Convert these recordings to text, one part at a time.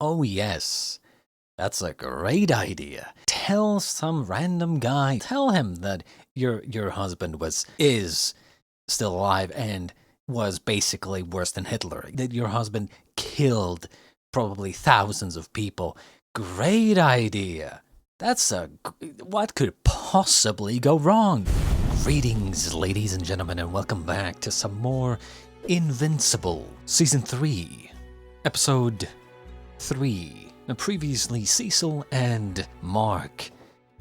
Oh yes, that's a great idea. Tell some random guy, tell him that your husband is still alive and was basically worse than Hitler. That your husband killed probably thousands of people. Great idea. What could possibly go wrong? Greetings, ladies and gentlemen, and welcome back to some more Invincible Season 3, Episode 3. Now, previously, Cecil and Mark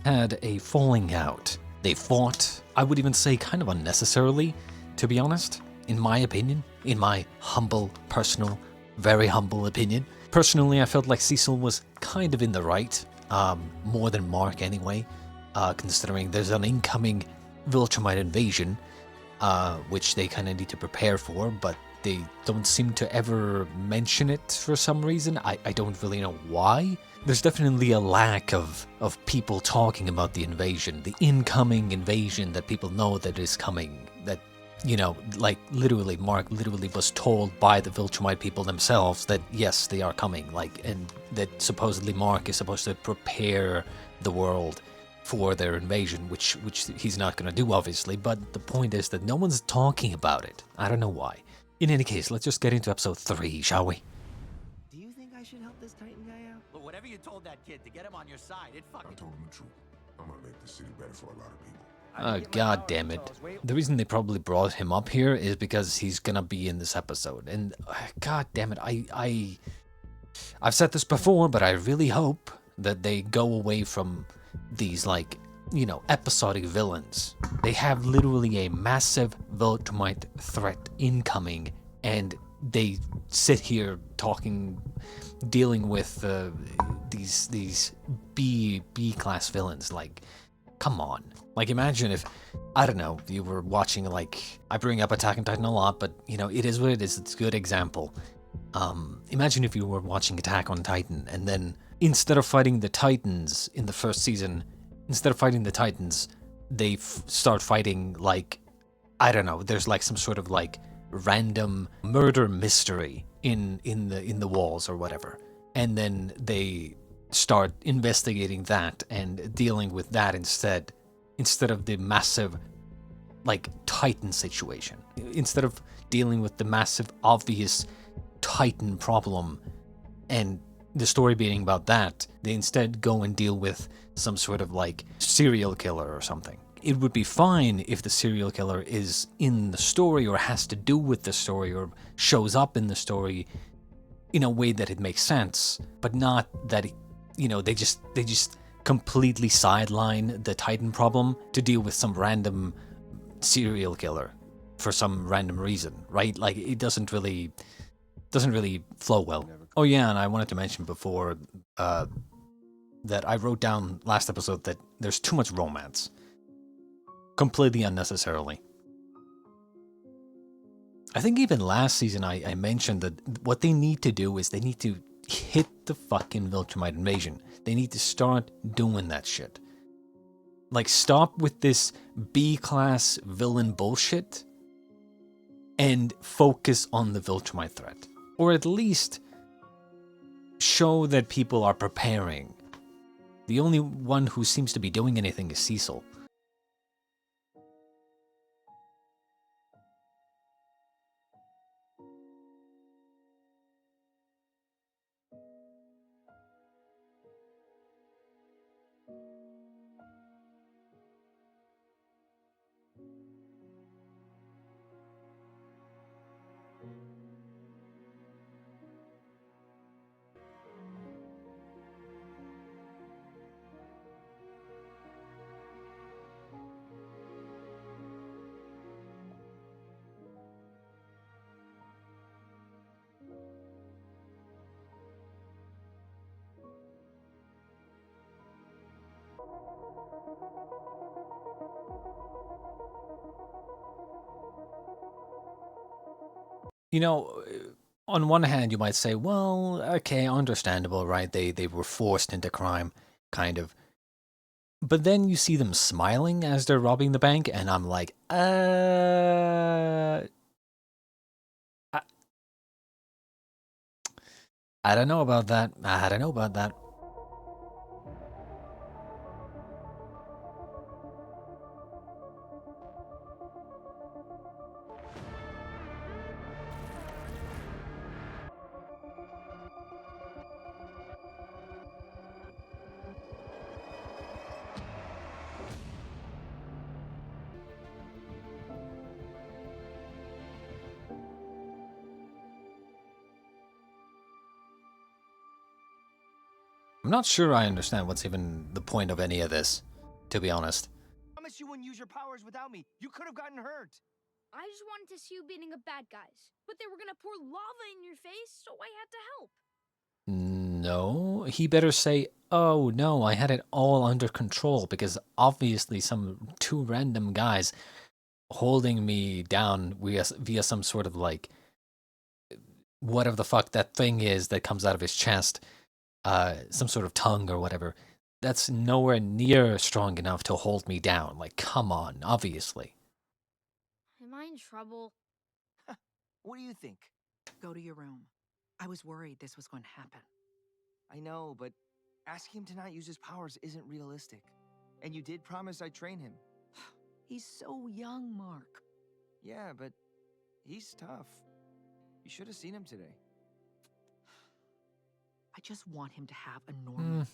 had a falling out. They fought, I would even say kind of unnecessarily, to be honest, in my opinion, in my humble, personal, very humble opinion. Personally, I felt like Cecil was kind of in the right, more than Mark anyway, considering there's an incoming Viltrumite invasion, which they kind of need to prepare for, but they don't seem to ever mention it for some reason. I don't really know why. There's definitely a lack of people talking about the invasion, the incoming invasion that people know that is coming. That, you know, like literally, Mark literally was told by the Viltrumite people themselves that yes, they are coming, like, and that supposedly Mark is supposed to prepare the world for their invasion, which he's not going to do, obviously, but the point is that no one's talking about it. I don't know why. In any case, let's just get into episode 3, shall we? Do you think I should help this Titan guy out? But whatever you told that kid to get him on your side, it I fucking... told him the truth. I'm gonna make the city better for a lot of people. Oh, god damn it. The reason they probably brought him up here is because he's gonna be in this episode. And god damn it, I've said this before, but I really hope that they go away from these, like, you know, episodic villains. They have literally a massive Viltrumite threat incoming, and they sit here dealing with these B class villains. Like, come on. Like, imagine if, I don't know, you were watching, like, I bring up Attack on Titan a lot, but, you know, it is what it is. It's a good example. Imagine if you were watching Attack on Titan, and then instead of fighting the Titans in the first season, they start fighting, like, I don't know, there's like some sort of like random murder mystery in the walls or whatever. And then they start investigating that and dealing with that instead of the massive, like, Titan situation. Instead of dealing with the massive obvious Titan problem and the story being about that, they instead go and deal with some sort of like serial killer or something. It would be fine if the serial killer is in the story or has to do with the story or shows up in the story in a way that it makes sense, but not that, you know, they just completely sideline the Titan problem to deal with some random serial killer for some random reason, right? Like, it doesn't really flow well. Oh yeah, and I wanted to mention before that I wrote down last episode that there's too much romance. Completely unnecessarily. I think even last season I mentioned that what they need to do is they need to hit the fucking Viltrumite invasion. They need to start doing that shit. Like, stop with this B-class villain bullshit and focus on the Viltrumite threat. Or at least show that people are preparing. The only one who seems to be doing anything is Cecil. You know, on one hand, you might say, well, okay, understandable, right? They were forced into crime, kind of. But then you see them smiling as they're robbing the bank, and I'm like, I I don't know about that. I don't know about that. I'm not sure I understand what's even the point of any of this, to be honest. I promise you wouldn't use your powers without me. You could have gotten hurt. I just wanted to see you beating up bad guys, but they were gonna pour lava in your face, so I had to help. No, he better say, oh no, I had it all under control, because obviously some two random guys holding me down via some sort of like, whatever the fuck that thing is that comes out of his chest, some sort of tongue or whatever, that's nowhere near strong enough to hold me down. Like, come on, obviously. Am I in trouble? What do you think? Go to your room. I was worried this was going to happen. I know, but asking him to not use his powers isn't realistic. And you did promise I'd train him. He's so young, Mark. Yeah, but he's tough. You should have seen him today. I just want him to have a normal...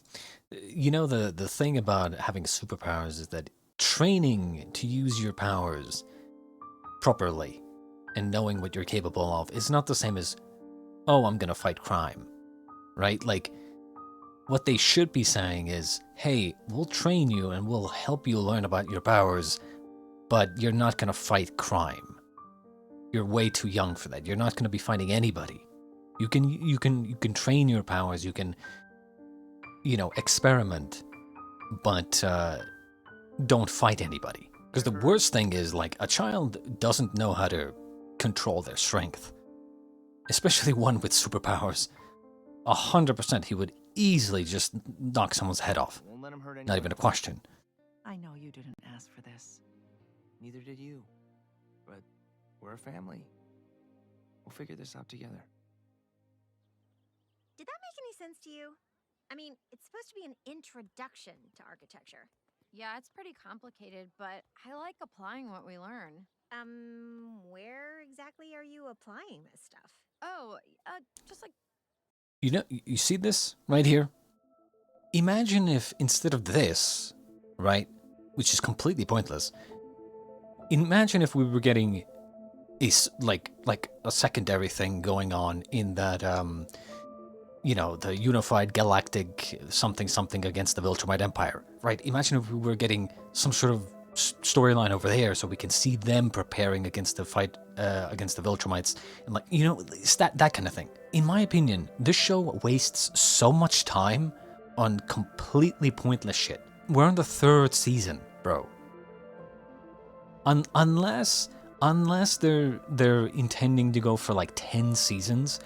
You know, the thing about having superpowers is that training to use your powers properly and knowing what you're capable of is not the same as, oh, I'm gonna fight crime, right? Like, what they should be saying is, hey, we'll train you and we'll help you learn about your powers, but you're not gonna fight crime. You're way too young for that. You're not gonna be fighting anybody. You can train your powers, you can, you know, experiment, but don't fight anybody. Because the worst thing is, like, a child doesn't know how to control their strength. Especially one with superpowers. 100% he would easily just knock someone's head off. Won't let him hurt anyone. Not even a question. I know you didn't ask for this. Neither did you. But we're a family. We'll figure this out together. Did that make any sense to you? I mean, it's supposed to be an introduction to architecture. Yeah, it's pretty complicated, but I like applying what we learn. Where exactly are you applying this stuff? Oh, just like... You know, you see this right here? Imagine if instead of this, right, which is completely pointless, imagine if we were getting a, like a secondary thing going on in that, you know, the unified galactic something against the Viltrumite Empire, right? Imagine if we were getting some sort of storyline over there so we can see them preparing against the fight against the Viltrumites, and, like, you know, that kind of thing. In my opinion, this show wastes so much time on completely pointless shit. We're on the 3rd season, bro. Unless they're intending to go for like 10 seasons,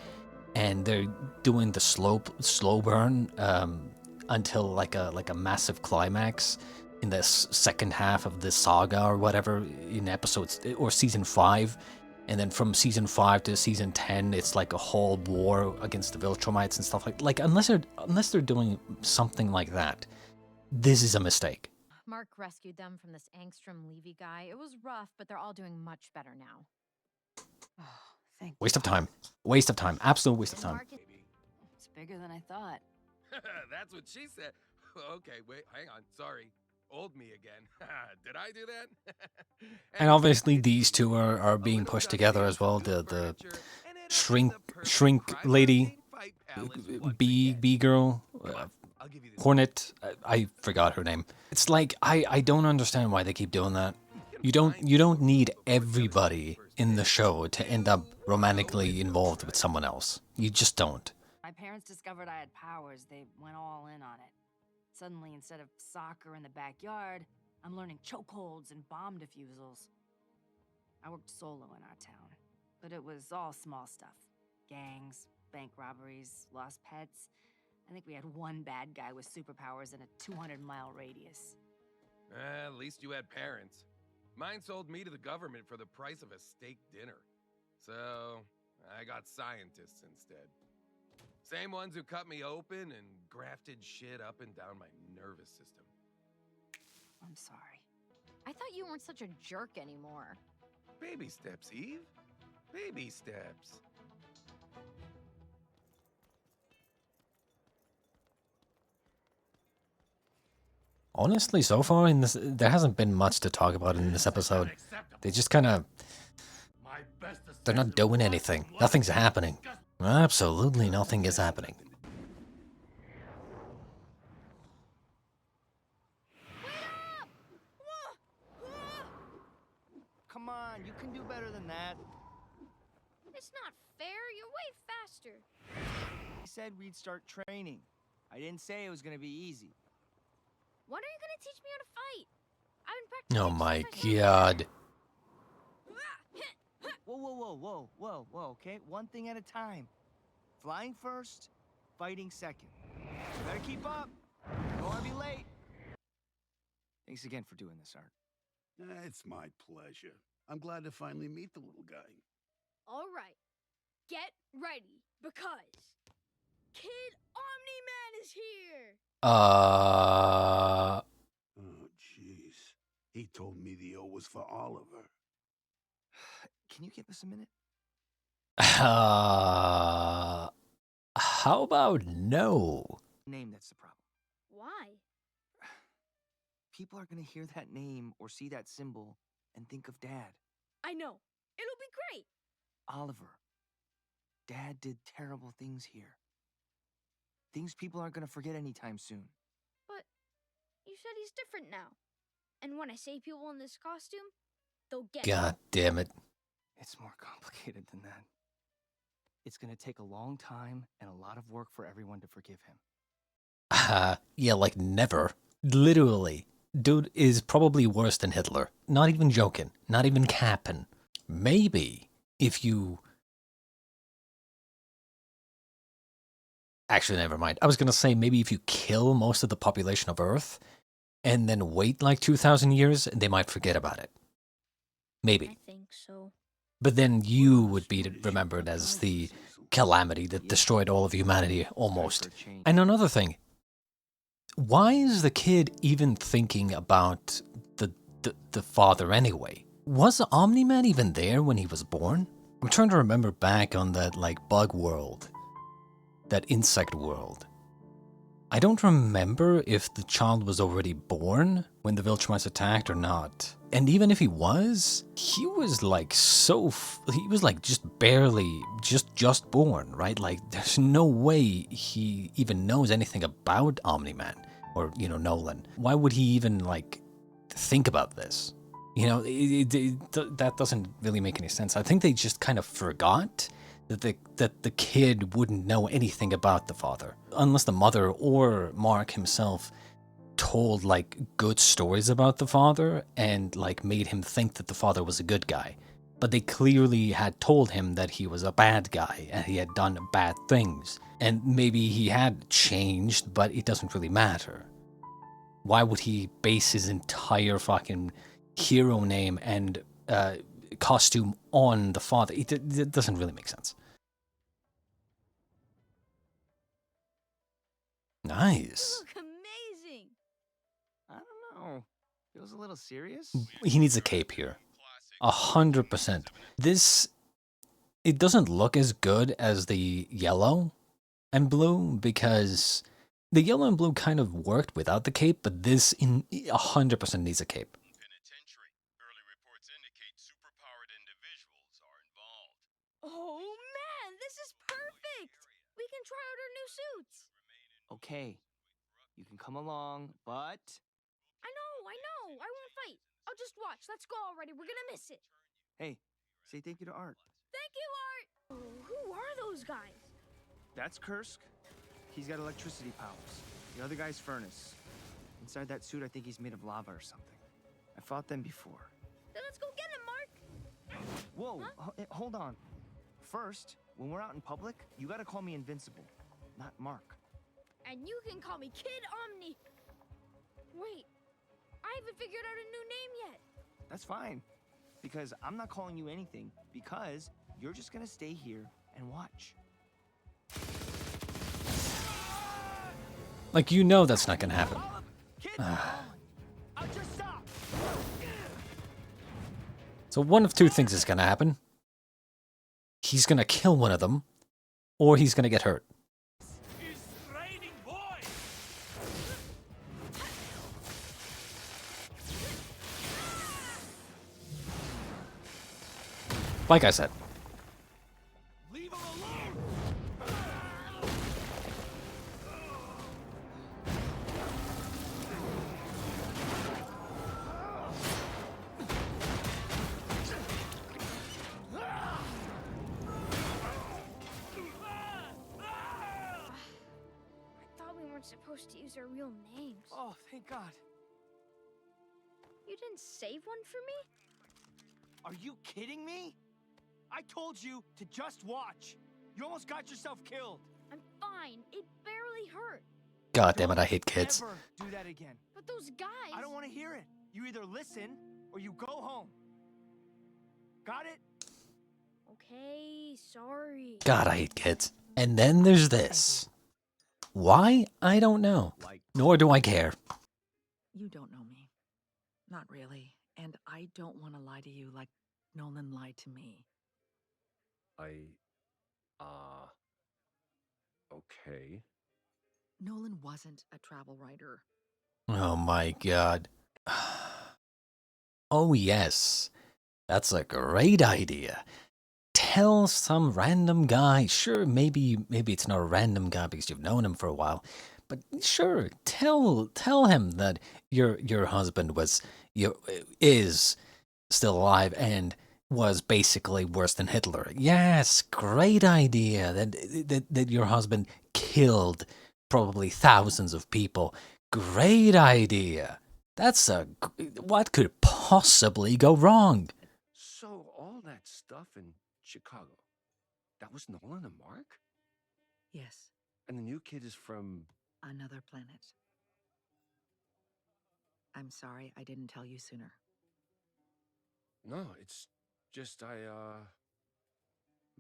and they're doing the slow burn until like a massive climax in the second half of the saga or whatever, in episodes or season 5, and then from season 5 to season 10 it's like a whole war against the Viltrumites and stuff like unless they're doing something like that, this is a mistake. Mark rescued them from this Angstrom Levy guy. It was rough, but they're all doing much better now. Oh, thank Waste of time. Waste of time. Absolute waste of And time. Mark is- It's bigger than I thought. That's what she said. Okay, wait, hang on. Sorry. Old me again. Did I do that? And obviously these two are being pushed together as well. The shrink lady, bee girl, Hornet. I forgot her name. It's like I don't understand why they keep doing that. You don't need everybody in the show to end up romantically involved with someone else. You just don't. My parents discovered I had powers. They went all in on it. Suddenly, instead of soccer in the backyard, I'm learning chokeholds and bomb defusals. I worked solo in our town, but it was all small stuff. Gangs, bank robberies, lost pets. I think we had one bad guy with superpowers in a 200-mile radius. At least you had parents. Mine sold me to the government for the price of a steak dinner. So, I got scientists instead. Same ones who cut me open and grafted shit up and down my nervous system. I'm sorry. I thought you weren't such a jerk anymore. Baby steps, Eve. Baby steps. Honestly, so far in this, there hasn't been much to talk about in this episode. They just kind of, they're not doing anything. Nothing's happening. Absolutely nothing is happening. Come on, you can do better than that. It's not fair. You're way faster. I said we'd start training. I didn't say it was gonna be easy. When are you gonna teach me how to fight? I've been practicing. Oh my since I god. Whoa, okay? One thing at a time. Flying first, fighting second. You better keep up. Don't wanna be late. Thanks again for doing this, Art. It's my pleasure. I'm glad to finally meet the little guy. All right, get ready because Kid Omni-Man is here. Oh, jeez. He told me the O was for Oliver. Can you give us a minute? How about no? Name that's the problem. Why? People are gonna hear that name or see that symbol and think of Dad. I know. It'll be great. Oliver. Dad did terrible things here. Things people aren't gonna forget anytime soon. But you said he's different now. And when I say people in this costume, they'll get God damn it. It's more complicated than that. It's gonna take a long time and a lot of work for everyone to forgive him. Yeah, like never. Literally. Dude is probably worse than Hitler. Not even joking. Not even capping. Maybe if you... Actually, never mind. I was gonna say maybe if you kill most of the population of Earth and then wait like 2,000 years, they might forget about it. Maybe. I think so. But then you would be remembered as the calamity that destroyed all of humanity, almost. And another thing, why is the kid even thinking about the father anyway? Was Omni-Man even there when he was born? I'm trying to remember back on that, like, bug world. That insect world. I don't remember if the child was already born when the Viltrumites attacked or not. And even if he was like he was like just barely, just born, right? Like there's no way he even knows anything about Omni-Man or, you know, Nolan. Why would he even like think about this? You know, that doesn't really make any sense. I think they just kind of forgot that the kid wouldn't know anything about the father. Unless the mother or Mark himself told like good stories about the father and like made him think that the father was a good guy. But they clearly had told him that he was a bad guy and he had done bad things. And maybe he had changed, but it doesn't really matter. Why would he base his entire fucking hero name and costume on the father? It doesn't really make sense. Nice. You look amazing. I don't know. Feels a little serious. He needs a cape here. 100%. This, it doesn't look as good as the yellow and blue because the yellow and blue kind of worked without the cape, but this 100% needs a cape. Oh man, this is perfect. We can try out our new suits. Okay. You can come along, but... I know. I won't fight. I'll just watch. Let's go already. We're gonna miss it. Hey, say thank you to Art. Thank you, Art. Oh, who are those guys? That's Kursk. He's got electricity powers. The other guy's Furnace. Inside that suit, I think he's made of lava or something. I fought them before. Then let's go get him, Mark. Whoa, Huh? Hold on. First, when we're out in public, you gotta call me Invincible, not Mark. And you can call me Kid Omni. Wait, I haven't figured out a new name yet. That's fine, because I'm not calling you anything, because you're just gonna stay here and watch. Like, you know that's not gonna happen. Kid, I'll just stop. So one of two things is gonna happen. He's gonna kill one of them, or he's gonna get hurt. It's raining boys! Like I said. Leave him alone! I thought we weren't supposed to use our real names. Oh, thank God. You didn't save one for me? Are you kidding me? I told you to just watch. You almost got yourself killed. I'm fine. It barely hurt. God damn it, I hate Don't kids. ever do that again. But those guys. I don't want to hear it. You either listen or you go home. Got it? Okay, sorry. God, I hate kids. And then there's this. Why? I don't know. Nor do I care. You don't know me. Not really. And I don't want to lie to you like Nolan lied to me. Okay. Nolan wasn't a travel writer. Oh my god. Oh yes. That's a great idea. Tell some random guy. Sure, maybe it's not a random guy because you've known him for a while. But sure, tell him that your husband is still alive and was basically worse than Hitler. Yes, great idea. That your husband killed probably thousands of people. Great idea. What could possibly go wrong? So all that stuff in Chicago, that was Nolan and Mark? Yes, And the new kid is from... another planet. I'm sorry I didn't tell you sooner. No, it's just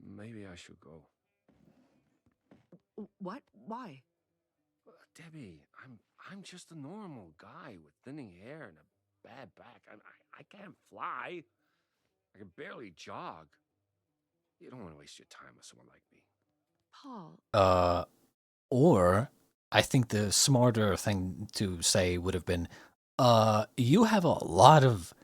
maybe I should go. What? Why? Debbie, I'm just a normal guy with thinning hair and a bad back. I can't fly. I can barely jog. You don't want to waste your time with someone like me. Paul. Or I think the smarter thing to say would have been, you have a lot of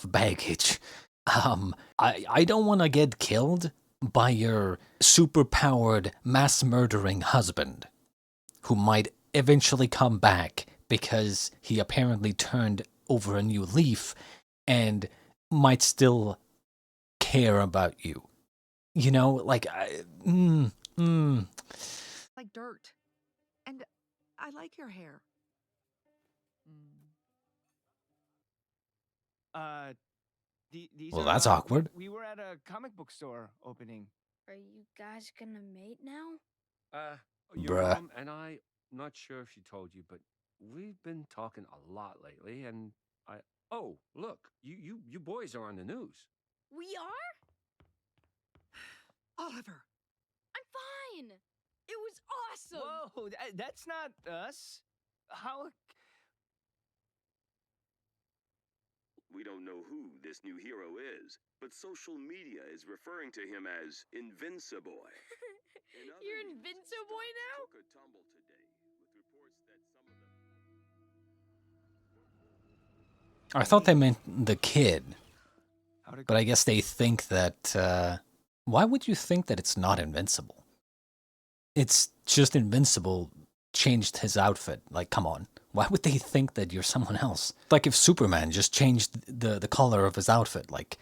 baggage. I don't want to get killed by your superpowered mass murdering husband, who might eventually come back because he apparently turned over a new leaf and might still care about you. You know, like, Like dirt. And I like your hair. These Well, are, that's awkward. We were at a comic book store opening. Are you guys gonna mate now? Your Bruh. mom and I, not sure if she told you, but we've been talking a lot lately, and oh, look, you boys are on the news. We are? Oliver. I'm fine. It was awesome. Whoa, that's not us. How? We don't know who this new hero is, but social media is referring to him as Invincible. You're Invincible now? Took a tumble today, with reports that some of them... I thought they meant the kid. But I guess they think that, why would you think that it's not Invincible? It's just Invincible changed his outfit. Like, come on. Why would they think that you're someone else? Like if Superman just changed the color of his outfit. Like,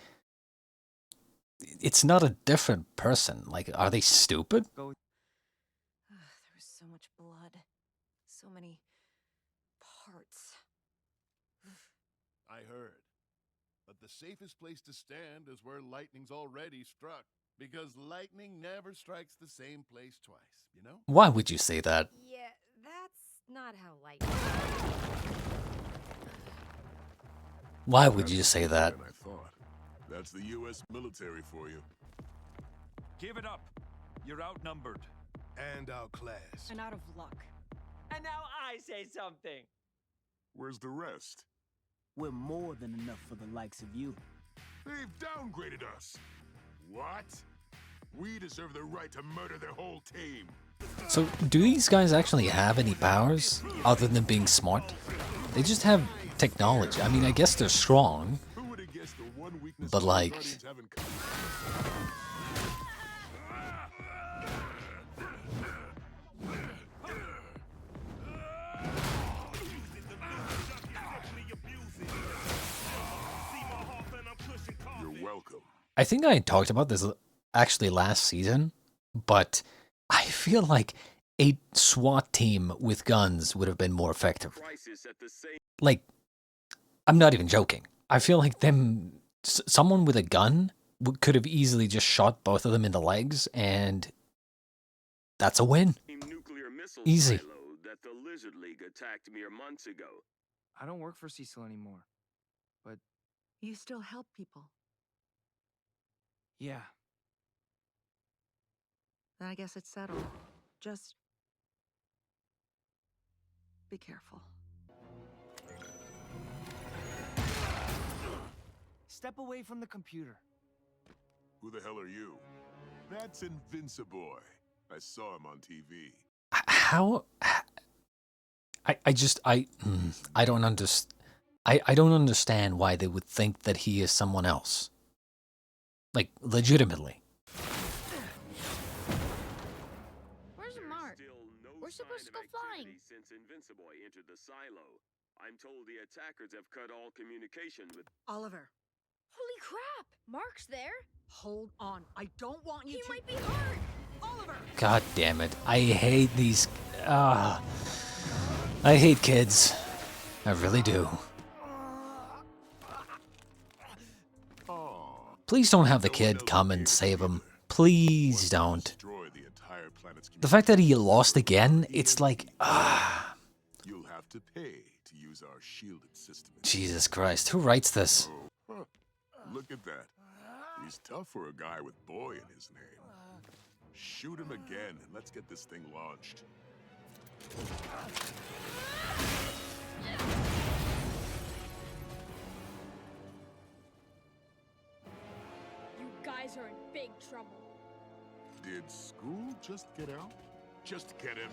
it's not a different person. Like, are they stupid? There was so much blood. So many parts. I heard. But the safest place to stand is where lightning's already struck. Because lightning never strikes the same place twice, you know? Why would you say that? Yeah, that's not how lightning. Why would you say that? I thought. That's the U.S. military for you. Give it up. You're outnumbered. and outclassed. And out of luck. And now I say something. Where's the rest? We're more than enough for the likes of you. They've downgraded us. What? We deserve the right to murder their whole team. So, do these guys actually have any powers other than being smart? They just have technology. I mean, I guess they're strong, but like... You're welcome. I think I talked about this actually last season, but I feel like a SWAT team with guns would have been more effective. Like, I'm not even joking. I feel like someone with a gun could have easily just shot both of them in the legs, and that's a win. Easy. That the Lizard League attacked mere months ago. I don't work for Cecil anymore, but You still help people. yeah. Then I guess it's settled. Just be careful. Step away from the computer. Who the hell are you? That's Invincible. I saw him on TV. How? I don't understand. I don't understand why they would think that he is someone else. Like, legitimately. Where's Mark? We're supposed to go flying. Since Invincible entered the silo, I'm told the attackers have cut all communication with Oliver, Holy crap! Mark's there. hold on. I don't want you He to... might be hurt. Oliver! God damn it. I hate these... I hate kids. I really do. Please don't have the kid come and save him. Please don't. The fact that he lost again, it's like... You'll have to pay to use our shielded system. Jesus Christ, who writes this? Huh. Look at that. He's tough for a guy with boy in his name. Shoot him again and let's get this thing launched. You guys are in big trouble. Did school just get out? Just get him.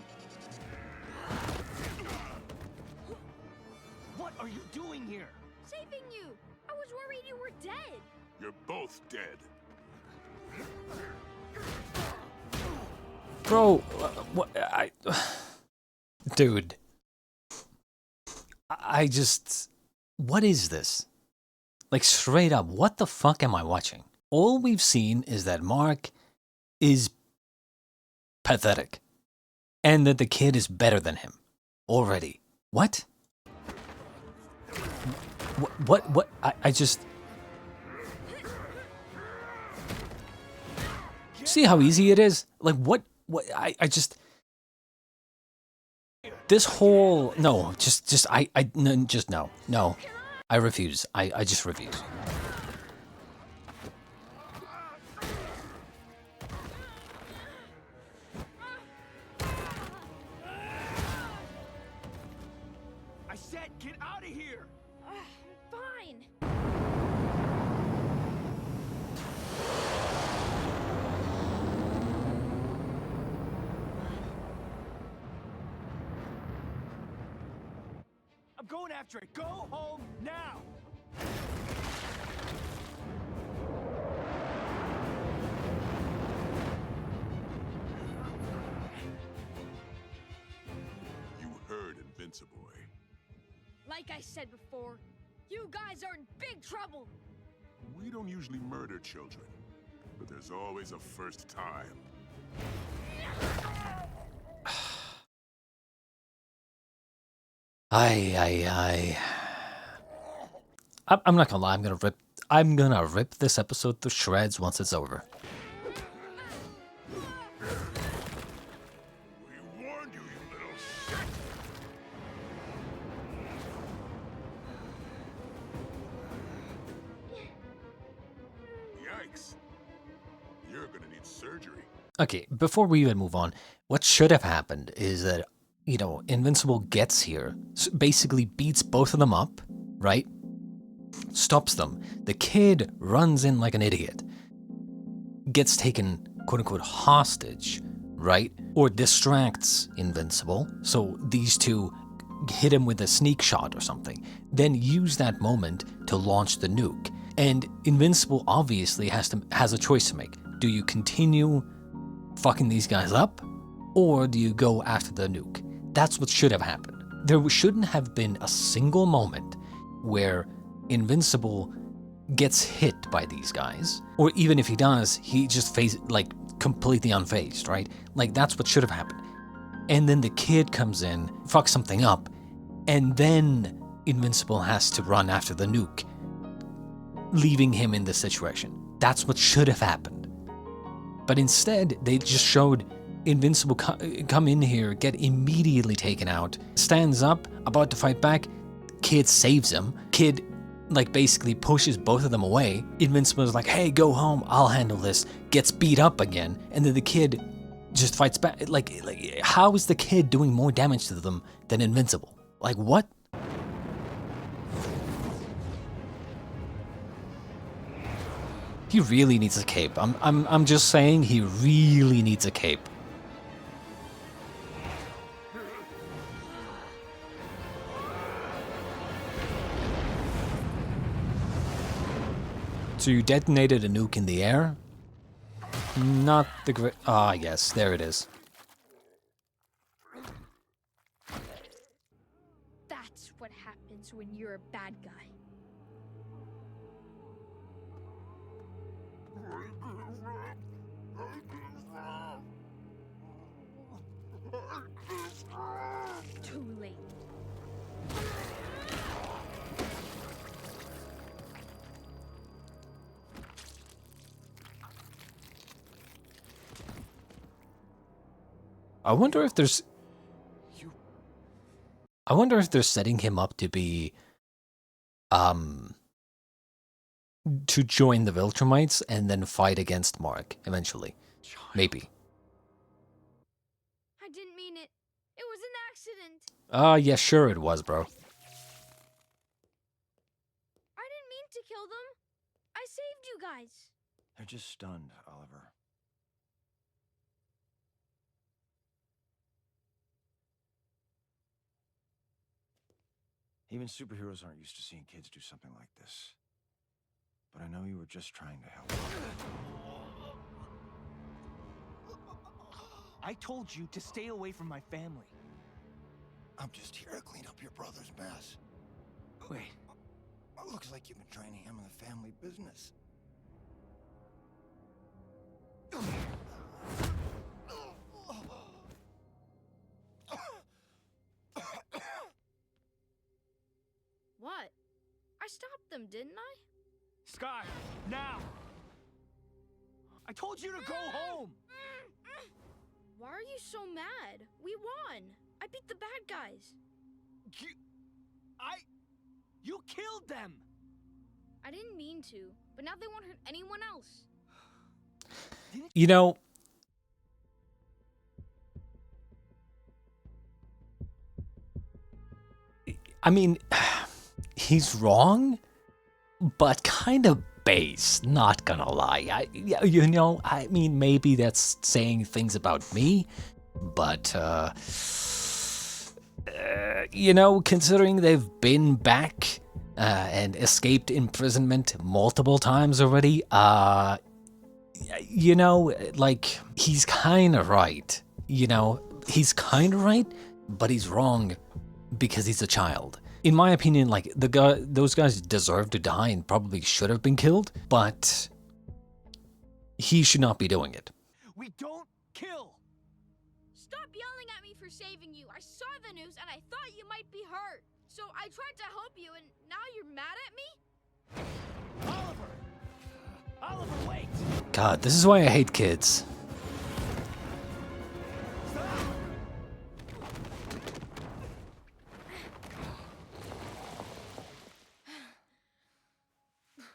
What are you doing here? Saving you. I was worried you were dead. You're both dead. Bro, what? Dude. I just... What is this? Like, straight up, what the fuck am I watching? All we've seen is that Mark is pathetic. And that the kid is better than him. Already. What? What? I just... See how easy it is? Like, what? I just... This whole... No, just no. No. I refuse. I just refuse. I said get out of here! Fine. I'm going after it. Go home now! You heard Invincible. Like I said before, you guys are in big trouble. We don't usually murder children, but there's always a first time. I'm not gonna lie, I'm gonna rip this episode to shreds once it's over. We warned you, you little shit! Yikes. You're gonna need surgery. Okay, before we even move on, what should have happened is that, you know, Invincible gets here, basically beats both of them up, right? Stops them. The kid runs in like an idiot, gets taken, quote unquote, hostage, right? Or distracts Invincible. So these two hit him with a sneak shot or something. Then use that moment to launch the nuke. And Invincible obviously has a choice to make. Do you continue fucking these guys up, or do you go after the nuke? That's what should have happened. There shouldn't have been a single moment where Invincible gets hit by these guys, or even if he does, he just completely unfazed, right? Like, that's what should have happened. And then the kid comes in, fucks something up, and then Invincible has to run after the nuke, leaving him in this situation. That's what should have happened. But instead, they just showed Invincible come in here, get immediately taken out, stands up, about to fight back, kid saves him, kid basically pushes both of them away. Invincible is like, hey, go home, I'll handle this, gets beat up again, and then the kid just fights back. Like how is the kid doing more damage to them than Invincible? Like, what? He really needs a cape. I'm just saying, he really needs a cape. So you detonated a nuke in the air? Not the great... Ah, yes, there it is. That's what happens when you're a bad guy. Too late. I wonder if they're setting him up to be, to join the Viltrumites and then fight against Mark eventually. Maybe. I didn't mean it. It was an accident. Yeah, sure it was, bro. I didn't mean to kill them. I saved you guys. They're just stunned, Oliver. Even superheroes aren't used to seeing kids do something like this. But I know you were just trying to help. I told you to stay away from my family. I'm just here to clean up your brother's mess. Wait. It looks like you've been trying to hammer the family business. What? I stopped them, didn't I? Sky, now! I told you to go home! Why are you so mad? We won. I beat the bad guys. You killed them! I didn't mean to, but now they won't hurt anyone else. You know, I mean, he's wrong, but kind of base, not gonna lie. I mean, maybe that's saying things about me, but, you know, considering they've been back and escaped imprisonment multiple times already, you know, like, he's kind of right. You know, he's kind of right, but he's wrong because he's a child. In my opinion, like, those guys deserve to die and probably should have been killed, but he should not be doing it. We don't kill! Stop yelling at me for saving you. I saw the news and I thought you might be hurt. So I tried to help you and now you're mad at me? Oliver, wait! God, this is why I hate kids.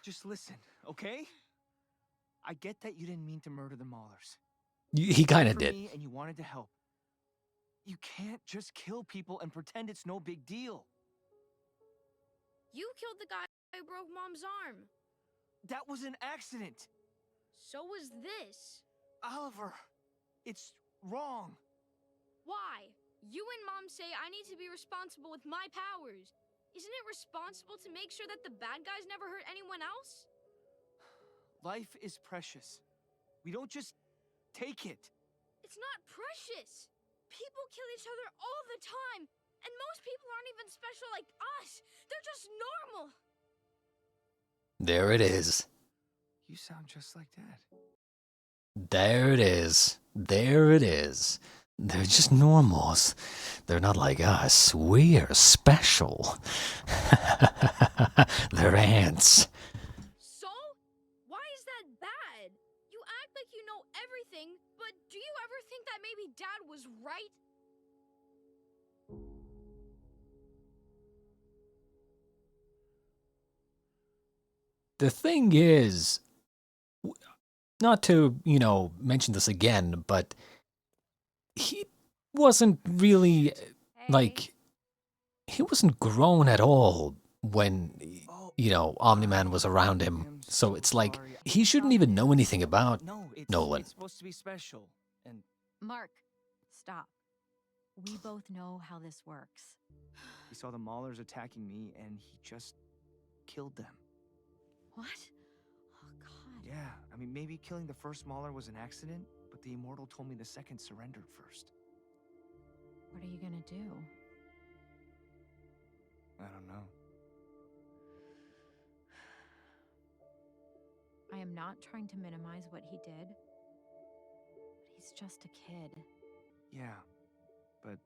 Just listen, okay? I get that you didn't mean to murder the Maulers. He kind of for did. me and you wanted to help. You can't just kill people and pretend it's no big deal. You killed the guy who broke Mom's arm. That was an accident. So was this. Oliver, it's wrong. Why? You and Mom say I need to be responsible with my powers. Isn't it responsible to make sure that the bad guys never hurt anyone else? Life is precious. We don't just take it. It's not precious. People kill each other all the time. And most people aren't even special like us. They're just normal. There it is. You sound just like Dad. There it is. There it is. They're just normals. They're not like us. We're special. They're ants. So? Why is that bad? You act like you know everything, but do you ever think that maybe Dad was right? The thing is, not to, mention this again, but he wasn't really, like, he wasn't grown at all when, Omni-Man was around him. So it's like, he shouldn't even know anything about Nolan. It's supposed to be special. And Mark, stop. We both know how this works. he saw the Maulers attacking me and he just killed them. What? Oh, God. Yeah, I mean, maybe killing the first Mauler was an accident, but the Immortal told me the second surrendered first. What are you gonna do? I don't know. I am not trying to minimize what he did, but he's just a kid. Yeah, but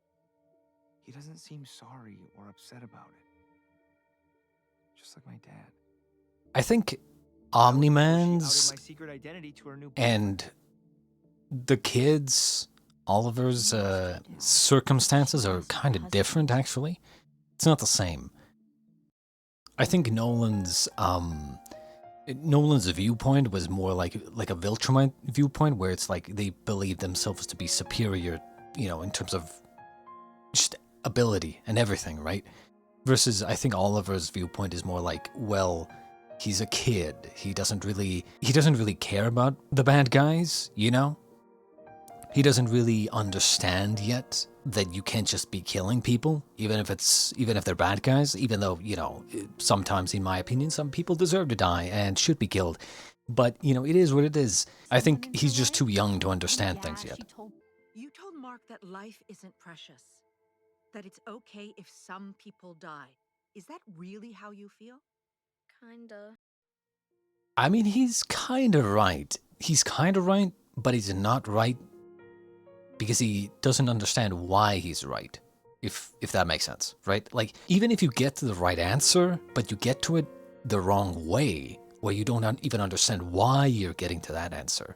he doesn't seem sorry or upset about it. Just like my dad. I think Omni-Man's My secret identity to her new and the kids, Oliver's circumstances are kind of different, actually. It's not the same. I think Nolan's viewpoint was more like a Viltrumite viewpoint, where it's like they believe themselves to be superior, in terms of just ability and everything, right? Versus, I think Oliver's viewpoint is more like, well, he's a kid. He doesn't really care about the bad guys, He doesn't really understand yet that you can't just be killing people, even if they're bad guys, even though, sometimes, in my opinion, some people deserve to die and should be killed. But, it is what it is. I think he's just too young to understand things yet. You told Mark that life isn't precious. That it's okay if some people die. Is that really how you feel? Kinda. I mean, he's kind of right. He's kind of right, but he's not right because he doesn't understand why he's right, if that makes sense, right? Like, even if you get to the right answer, but you get to it the wrong way, where you don't even understand why you're getting to that answer,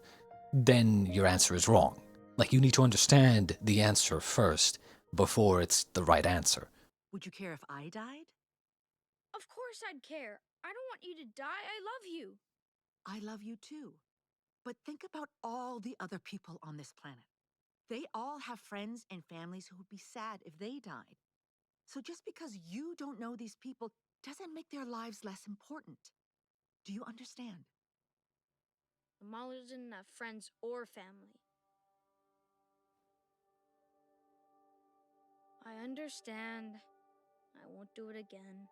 then your answer is wrong. Like, you need to understand the answer first before it's the right answer. Would you care if I died? Of course I'd care. I don't want you to die. I love you. I love you too. But think about all the other people on this planet. They all have friends and families who would be sad if they died. So just because you don't know these people doesn't make their lives less important. Do you understand? The Maulers didn't have friends or family. I understand. I won't do it again.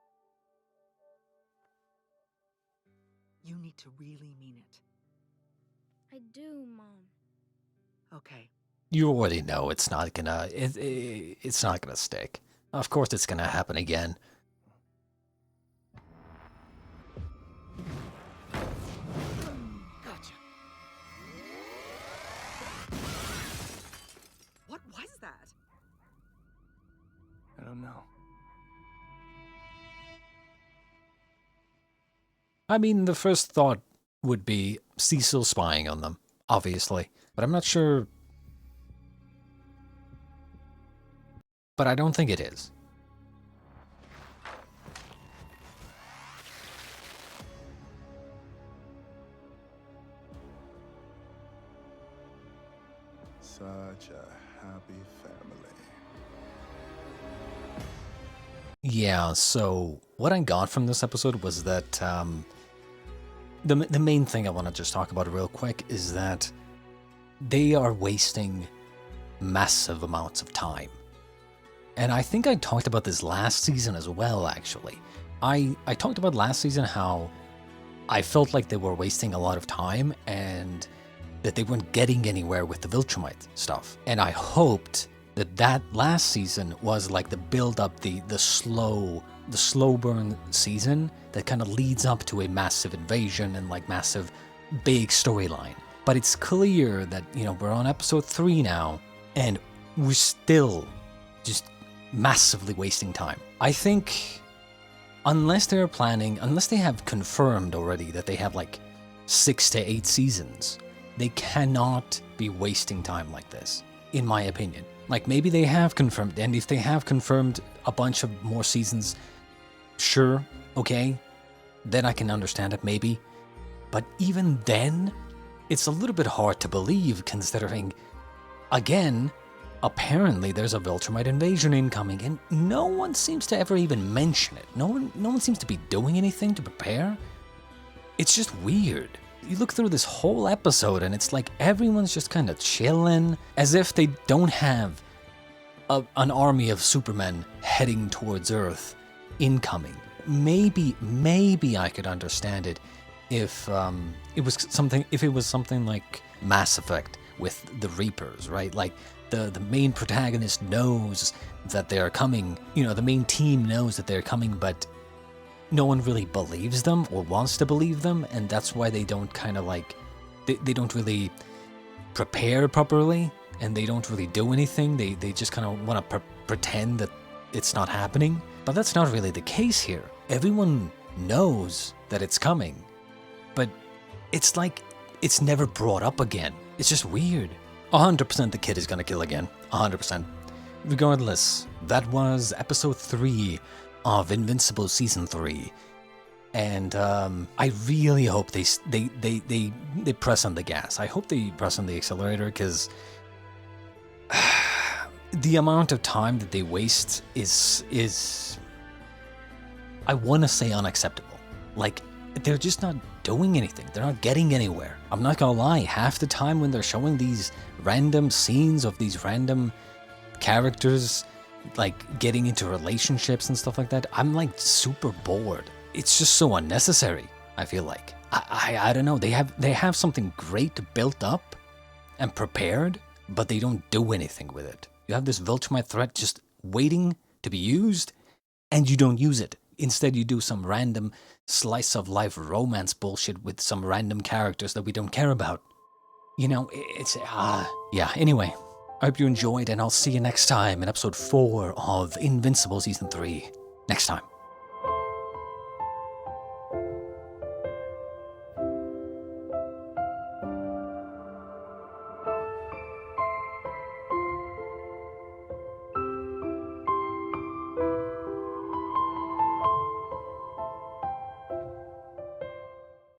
You need to really mean it. I do, Mom. Okay. You already know it's not gonna stick. Of course it's gonna happen again. Gotcha. What was that? I don't know. I mean, the first thought would be Cecil spying on them, obviously. But I'm not sure. But I don't think it is. such a happy family. Yeah, so what I got from this episode was that the main thing I want to just talk about real quick is that they are wasting massive amounts of time. And I think I talked about this last season as well, actually. I talked about last season how I felt like they were wasting a lot of time and that they weren't getting anywhere with the Viltrumite stuff. And I hoped that last season was like the build up, the slow burn season that kind of leads up to a massive invasion and like massive big storyline. But it's clear that, you know, we're on episode 3 now and we're still just massively wasting time. I think unless they have confirmed already that they have like 6 to 8 seasons, they cannot be wasting time like this, in my opinion. Like, maybe they have confirmed, and if they have confirmed a bunch of more seasons, sure, okay, then I can understand it, maybe. But even then, it's a little bit hard to believe, considering, again, apparently there's a Viltrumite invasion incoming, and no one seems to ever even mention it. No one seems to be doing anything to prepare. It's just weird. You look through this whole episode and it's like everyone's just kind of chilling, as if they don't have an army of Supermen heading towards Earth incoming. Maybe I could understand it if it was something like Mass Effect with the Reapers, right? Like the main protagonist knows that they're coming, you know, the main team knows that they're coming, but no one really believes them or wants to believe them, and that's why they don't kind of like, they don't really prepare properly, and they don't really do anything. They just kind of want to pretend that it's not happening. But that's not really the case here. Everyone knows that it's coming, but it's like it's never brought up again. It's just weird. 100% the kid is gonna kill again. 100%. Regardless, that was episode 3 of Invincible Season 3, and I really hope they press on the gas. I hope they press on the accelerator, because the amount of time that they waste is I want to say unacceptable. Like, they're just not doing anything. They're not getting anywhere. I'm not gonna lie, half the time when they're showing these random scenes of these random characters like getting into relationships and stuff like that, I'm like super bored. It's just so unnecessary, I feel like. I don't know, they have something great built up and prepared, but they don't do anything with it. You have this Viltrumite threat just waiting to be used, and you don't use it. Instead, you do some random slice of life romance bullshit with some random characters that we don't care about. You know, it's yeah, anyway. I hope you enjoyed, and I'll see you next time in episode 4 of Invincible Season 3. Next time.